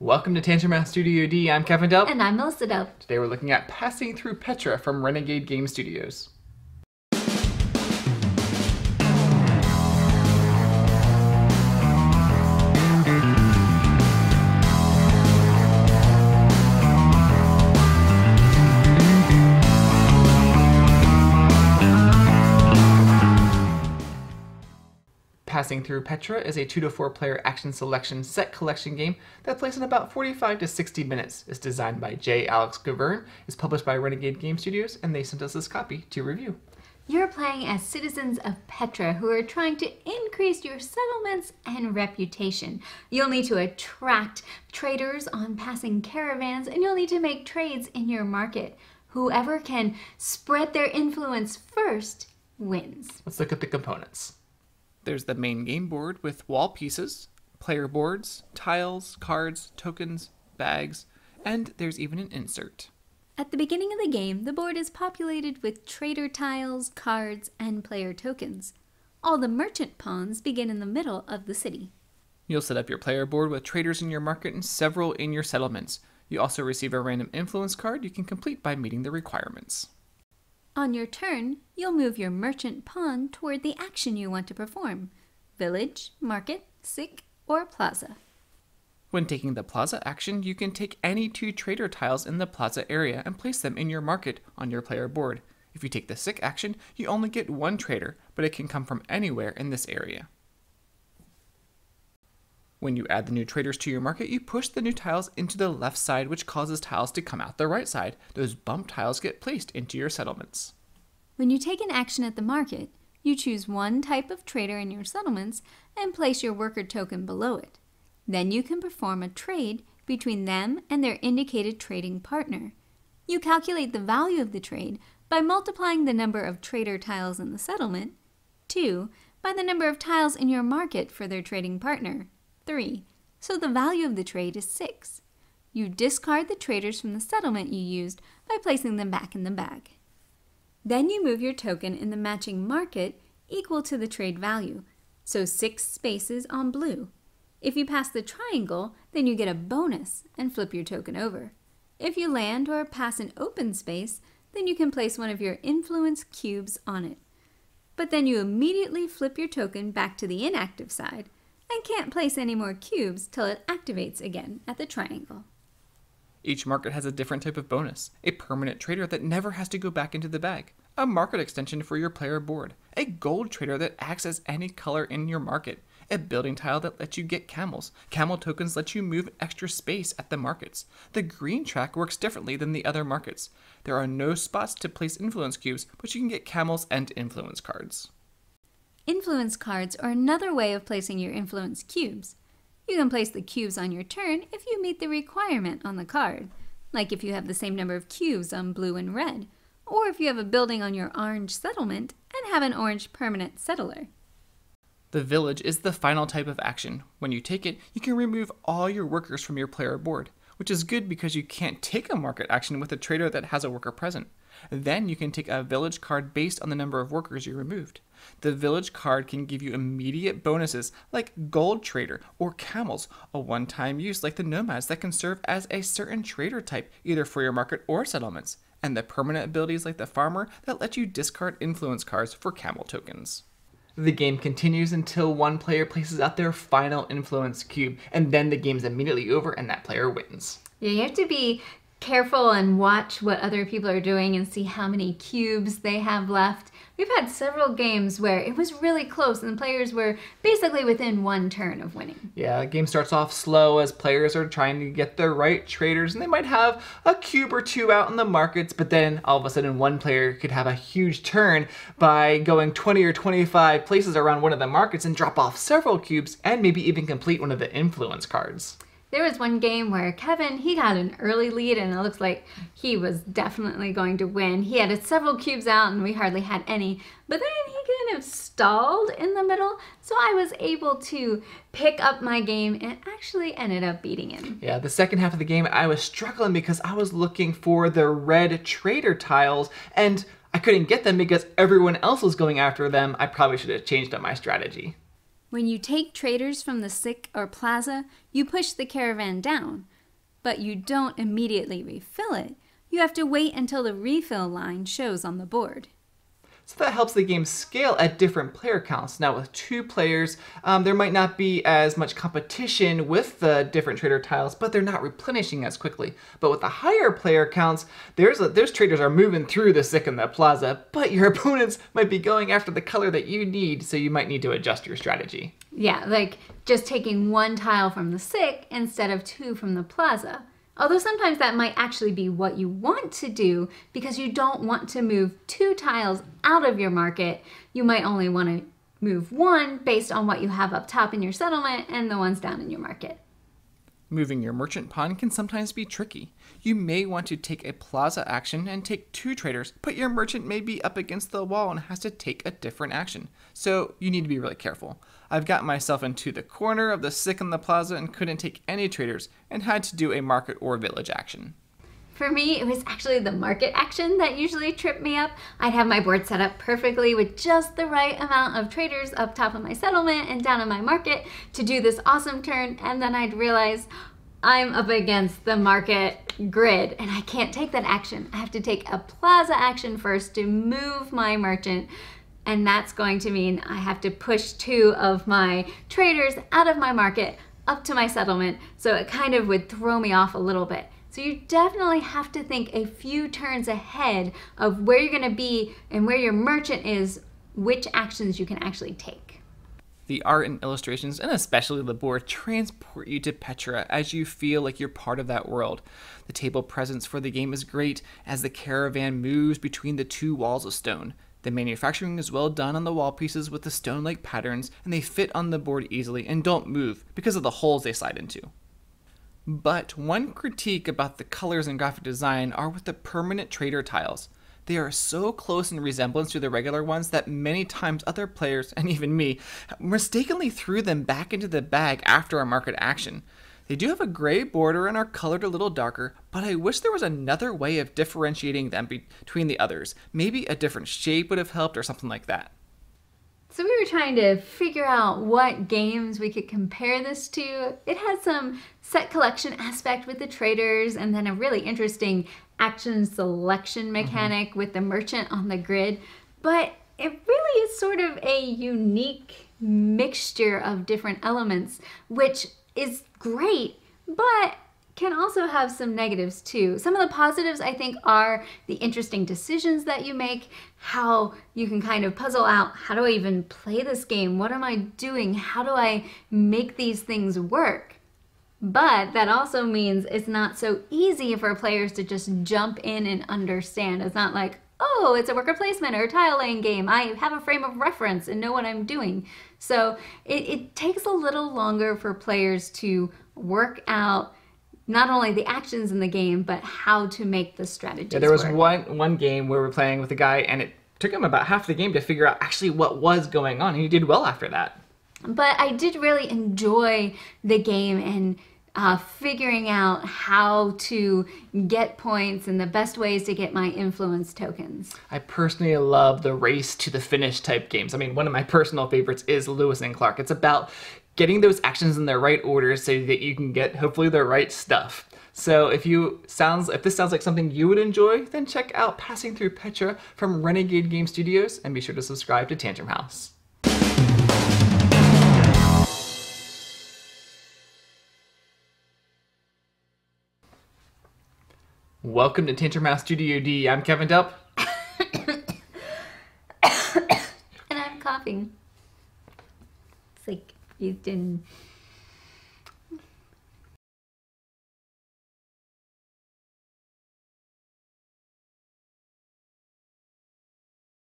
Welcome to TantrumCon Studio D. I'm Kevin Delp. And I'm Melissa Delp. Today we're looking at Passing Through Petra from Renegade Game Studios. Passing Through Petra is a 2 to 4 player action selection set collection game that plays in about 45 to 60 minutes. It's designed by J. Alex Gaverne, is published by Renegade Game Studios, and they sent us this copy to review. You're playing as citizens of Petra who are trying to increase your settlements and reputation. You'll need to attract traders on passing caravans, and you'll need to make trades in your market. Whoever can spread their influence first wins. Let's look at the components. There's the main game board with wall pieces, player boards, tiles, cards, tokens, bags, and there's even an insert. At the beginning of the game, the board is populated with trader tiles, cards, and player tokens. All the merchant pawns begin in the middle of the city. You'll set up your player board with traders in your market and several in your settlements. You also receive a random influence card you can complete by meeting the requirements. On your turn, you'll move your merchant pawn toward the action you want to perform: village, market, sick, or plaza. When taking the plaza action, you can take any 2 trader tiles in the plaza area and place them in your market on your player board. If you take the sick action, you only get 1 trader, but it can come from anywhere in this area. When you add the new traders to your market, you push the new tiles into the left side, which causes tiles to come out the right side. Those bump tiles get placed into your settlements. When you take an action at the market, you choose one type of trader in your settlements and place your worker token below it. Then you can perform a trade between them and their indicated trading partner. You calculate the value of the trade by multiplying the number of trader tiles in the settlement, 2, by the number of tiles in your market for their trading partner, 3, so the value of the trade is 6. You discard the traders from the settlement you used by placing them back in the bag. Then you move your token in the matching market equal to the trade value, so 6 spaces on blue. If you pass the triangle, then you get a bonus and flip your token over. If you land or pass an open space, then you can place one of your influence cubes on it. But then you immediately flip your token back to the inactive side and can't place any more cubes till it activates again at the triangle. Each market has a different type of bonus: a permanent trader that never has to go back into the bag, a market extension for your player board, a gold trader that acts as any color in your market, a building tile that lets you get camels. Camel tokens let you move extra space at the markets. The green track works differently than the other markets. There are no spots to place influence cubes, but you can get camels and influence cards. Influence cards are another way of placing your influence cubes. You can place the cubes on your turn if you meet the requirement on the card, like if you have the same number of cubes on blue and red, or if you have a building on your orange settlement and have an orange permanent settler. The village is the final type of action. When you take it, you can remove all your workers from your player board, which is good because you can't take a market action with a trader that has a worker present. Then you can take a village card based on the number of workers you removed. The village card can give you immediate bonuses like gold trader or camels, a one-time use like the nomads that can serve as a certain trader type either for your market or settlements, and the permanent abilities like the farmer that let you discard influence cards for camel tokens. The game continues until one player places out their final influence cube, and then the game's immediately over and that player wins. Yeah, you have to be careful and watch what other people are doing and see how many cubes they have left. We've had several games where it was really close and the players were basically within 1 turn of winning. Yeah, the game starts off slow as players are trying to get the right traders, and they might have a cube or 2 out in the markets, but then all of a sudden one player could have a huge turn by going 20 or 25 places around one of the markets and drop off several cubes and maybe even complete one of the influence cards. There was one game where Kevin, he got an early lead and it looks like he was definitely going to win. He had several cubes out and we hardly had any, but then he kind of stalled in the middle, so I was able to pick up my game and actually ended up beating him. Yeah, the second half of the game I was struggling because I was looking for the red trader tiles and I couldn't get them because everyone else was going after them. I probably should have changed up my strategy. When you take traders from the sick or plaza, you push the caravan down. but you don't immediately refill it, you have to wait until the refill line shows on the board. So that helps the game scale at different player counts. Now with 2 players, there might not be as much competition with the different trader tiles, but they're not replenishing as quickly. But with the higher player counts, those traders are moving through the sick and the plaza, but your opponents might be going after the color that you need, so you might need to adjust your strategy. Yeah, like just taking 1 tile from the sick instead of 2 from the plaza. Although sometimes that might actually be what you want to do because you don't want to move 2 tiles out of your market. You might only want to move 1 based on what you have up top in your settlement and the ones down in your market. Moving your merchant pawn can sometimes be tricky. You may want to take a plaza action and take 2 traders, but your merchant may be up against the wall and has to take a different action. So you need to be really careful. I've got myself into the corner of the sick and the plaza and couldn't take any traders and had to do a market or village action. For me, it was actually the market action that usually tripped me up. I'd have my board set up perfectly with just the right amount of traders up top of my settlement and down in my market to do this awesome turn, and then I'd realize I'm up against the market grid and I can't take that action. I have to take a plaza action first to move my merchant, and that's going to mean I have to push 2 of my traders out of my market up to my settlement, so it kind of would throw me off a little bit. So you definitely have to think a few turns ahead of where you're going to be and where your merchant is, which actions you can actually take. The art and illustrations, and especially the board, transport you to Petra as you feel like you're part of that world. The table presence for the game is great as the caravan moves between the 2 walls of stone. The manufacturing is well done on the wall pieces with the stone-like patterns, and they fit on the board easily and don't move because of the holes they slide into. But one critique about the colors and graphic design are with the permanent trader tiles. They are so close in resemblance to the regular ones that many times other players, and even me, mistakenly threw them back into the bag after a market action. They do have a gray border and are colored a little darker, but I wish there was another way of differentiating them between the others. Maybe a different shape would have helped or something like that. So we were trying to figure out what games we could compare this to. It had some set collection aspect with the traders and then a really interesting action selection mechanic with the merchant on the grid. But it really is sort of a unique mixture of different elements, which is great, but can also have some negatives too. Some of the positives I think are the interesting decisions that you make, how you can kind of puzzle out, how do I even play this game? What am I doing? How do I make these things work? But that also means it's not so easy for players to just jump in and understand. It's not like, oh, it's a worker placement or a tile laying game. I have a frame of reference and know what I'm doing. So it takes a little longer for players to work out not only the actions in the game, but how to make the strategies there was work. one game where we were playing with a guy, and it took him about half the game to figure out actually what was going on, and he did well after that. But I did really enjoy the game and figuring out how to get points and the best ways to get my influence tokens. I personally love the race to the finish type games. I mean, one of my personal favorites is Lewis and Clark. It's about getting those actions in the right order so that you can get hopefully the right stuff. So if this sounds like something you would enjoy, then check out Passing Through Petra from Renegade Game Studios and be sure to subscribe to Tantrum House. Welcome to Tantrum House Studio D. I'm Kevin Delp. And I'm coughing. It's like breathed in